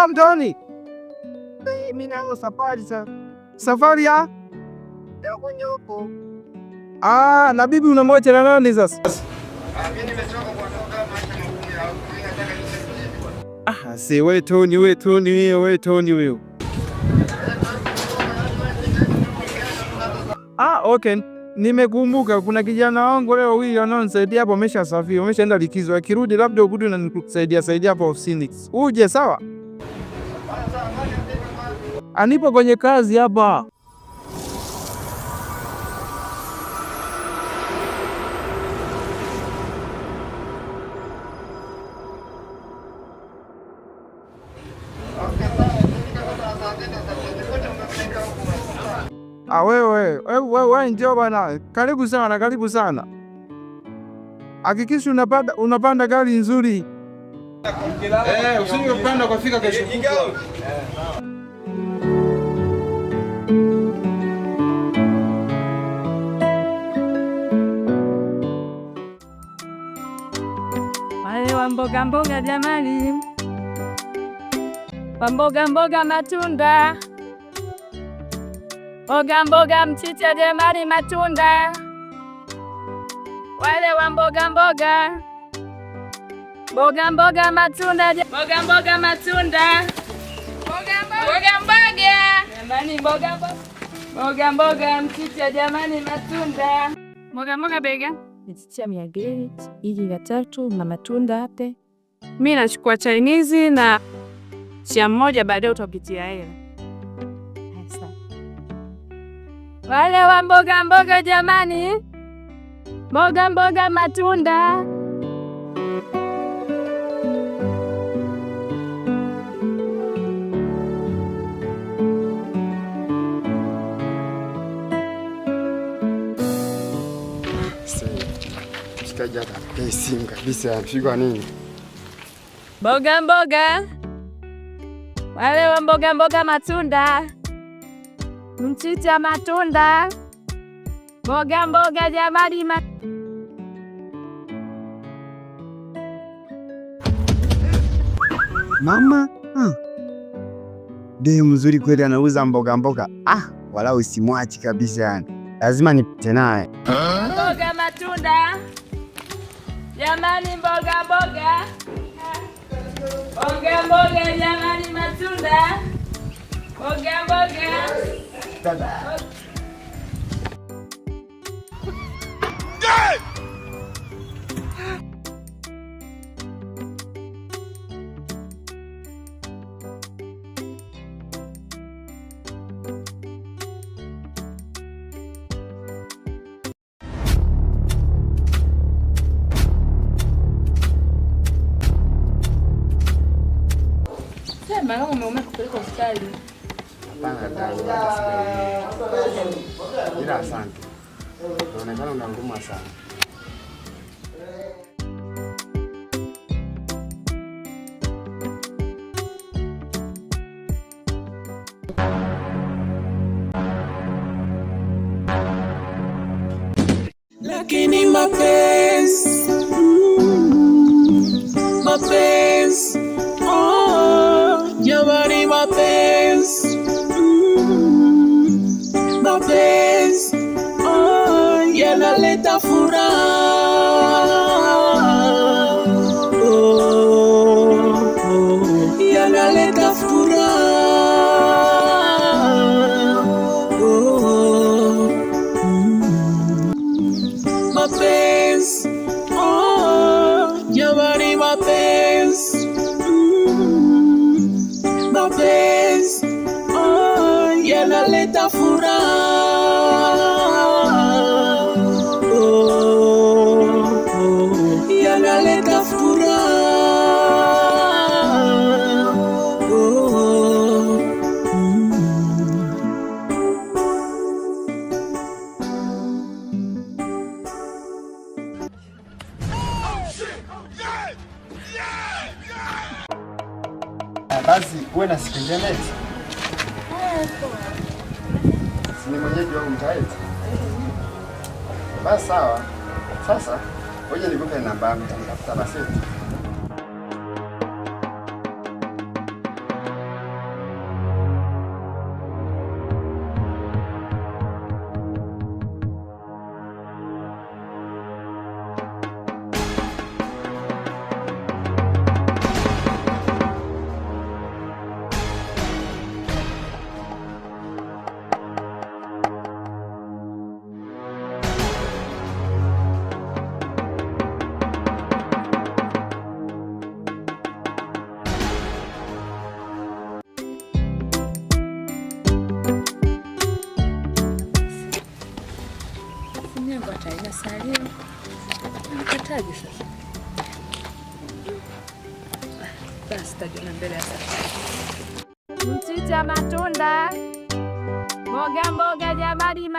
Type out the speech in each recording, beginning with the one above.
mtoni. Mimi nao safari sasa. Safari ya? Ndio kwenye huko. Na bibi unamwacha na nani sasa? Mimi nimetoka kuondoka maisha magumu ya huko. Mimi nataka niseme. Si wewe Tony wewe. Okay. Nimekumbuka kuna kijana wangu leo huyu anaonisaidia hapo ameshasafiri, ameshaenda likizo. Akirudi labda ukuje na nikusaidia hapo ofisini. Uje sawa? Anipo kwenye kazi hapa. Wewe njoo bana. Karibu sana. Hakikisha unapanda gari nzuri. Usije kupanda kwa fika kesho. Wale wa mboga jamani. Wa mboga matunda. Mboga mchicha jamani matunda. Wale wa mboga matunda. Mboga matunda. Jamani mboga mchicha jamani matunda. Mboga bega. Mchicha 200, hili la 3 na matunda hape. Mimi nachukua Chinese na chia moja baadaye utapitia hela. Wale wa mboga jamani. Mboga matunda. Mshikaji hata simu kabisa anapigwa nini? Mboga. Wale wa mboga matunda. Mchicha matunda. Mboga jamani Mama, de mzuri kweli anauza mboga. Wala usimwachi kabisa yani. Lazima nipite naye. Mboga matunda. Jamani mboga. Mboga jamani matunda. Mboga. Dada. Sema kama umeumia kupeleka hospitali. Hapana ila asante. Unaonekana una huruma sana. Lakini mapenzi jamani mapenzi yanaleta furaha, yanaleta furaha, mapenzi jamani mapenzi yanaleta furaha, yanaleta furaha. Basi uwe na siku njema eti. Ni mwenyeji wangu mtaeti. Basi sawa. Sasa ngoja nikupe namba yangu, nitafuta basi. basi tajiona mbele ya safari. Mchicha, matunda, mboga mboga, jamani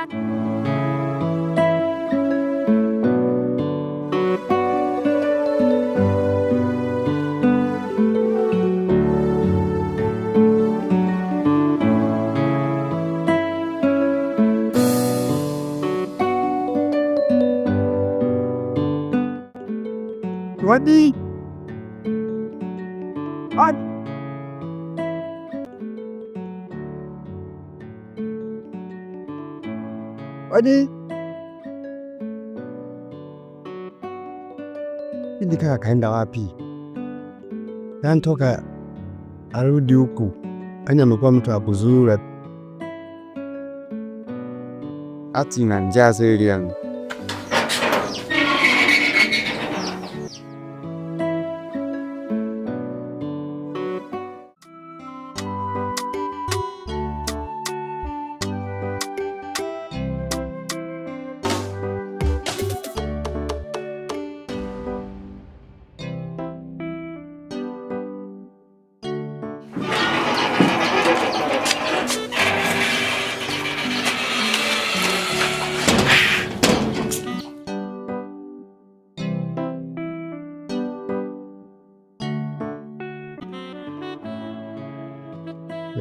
Wadi. Wadi. Hindi kaka kaenda wapi? Toka arudi huku. Kanya amekuwa mtu wa kuzurura. Ati na njaa zaidi yangu.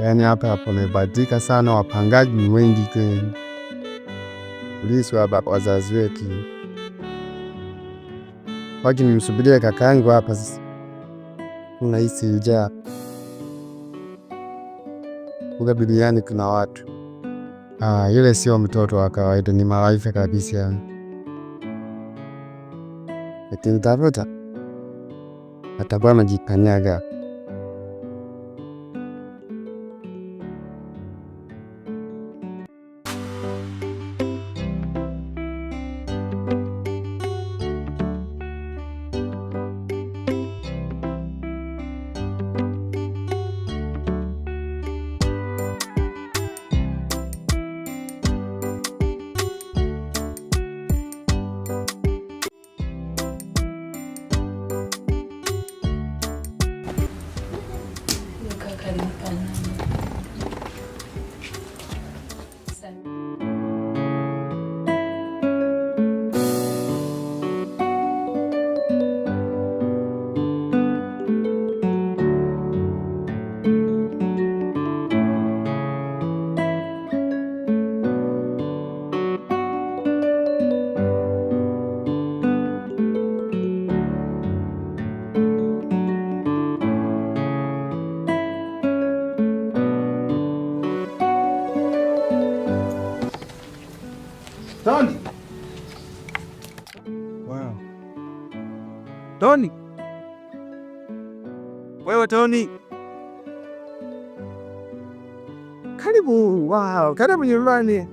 Yaani hapa pamebadilika sana, wapangaji ni wengi kweli. Polisi wazazi wetu. Waki nimsubiria kakaangu hapa sasa. Unahisi njaa. Kuga biliani kuna watu. Yule sio mtoto wa kawaida, ni malaika kabisa. Lakini tafuta atakuwa anajikanyaga. Tony. Wow. Tony. Wewe Tony. Karibu. Wow, karibu nyumbani.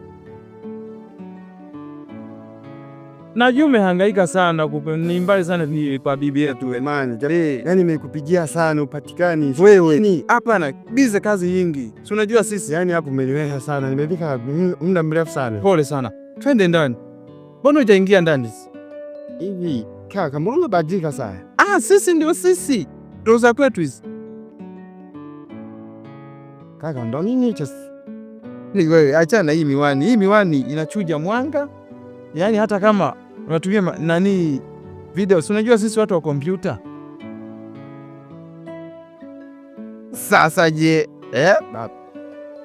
Najua umehangaika sana ni mbali sana ni kwa bibi yetu Emani. Yaani nimekupigia sana upatikani. Wewe ni hapana, bize kazi nyingi. Si unajua sisi yani hapo umeniweka sana. Nimefika muda mrefu sana. Pole sana. Twende ndani. Mbona hujaingia ndani? Hivi kaka, mbona badilika sana? Sisi ndio sisi. Ndio za kwetu hizi. Kaka, ndo nini hicho? Wewe achana hii miwani. Hii miwani inachuja mwanga. Yaani hata kama unatumia video, si unajua sisi watu wa kompyuta. Sasa je,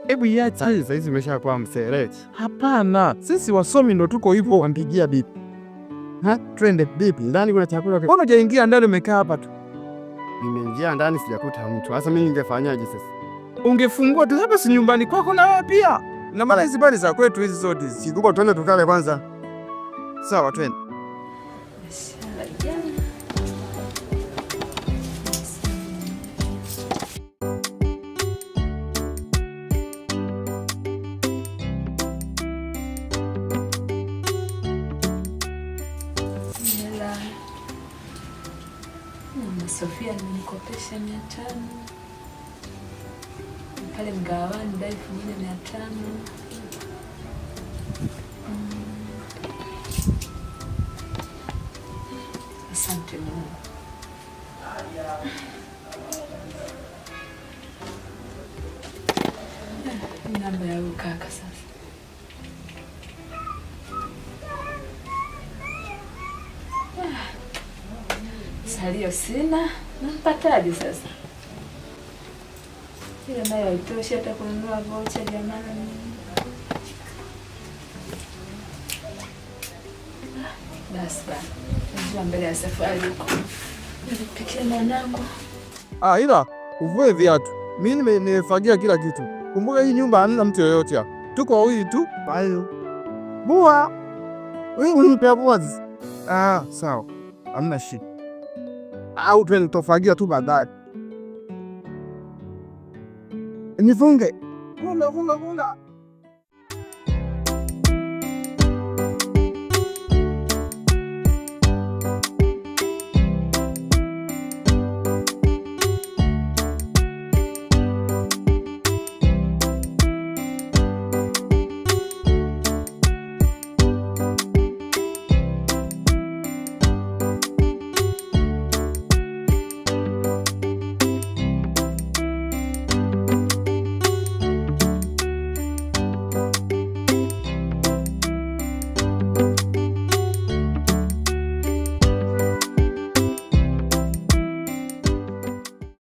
hebu iacha sasa, hizi imeshakuwa msereti. Hapana, sisi wasomi ndo tuko hivyo. Wampigia bibi. Twende bibi, ndani kuna chakula. Mbona hujaingia ndani, umekaa hapa tu? Nimeingia ndani sijakuta mtu. Sasa mimi ningefanyaje sasa? Ungefungua tu hapa, si nyumbani kwako na wewe pia. Na maana hizi bali za kwetu hizi zote. Sikuko twende tukale kwanza. Sawa, twende. Sofia nilikopesha 500 pale mgawani, dai 1500. Asante Mungu. namba ya kaka sasa. Salio sina, nampataje sasa? Ile nayo haitoshi hata kununua vocha jamani. Basi bana, mbele ya safari huko nipikie mwanangu. Ila uvue viatu, mimi nimefagia kila kitu. Kumbuka hii nyumba hamna mtu yoyote hapa, tuko wawili tu. Hayo bua wewe unipe bua. Sawa, hamna shida. Au twende tufagia tu baadaye. Nifunge. Funga.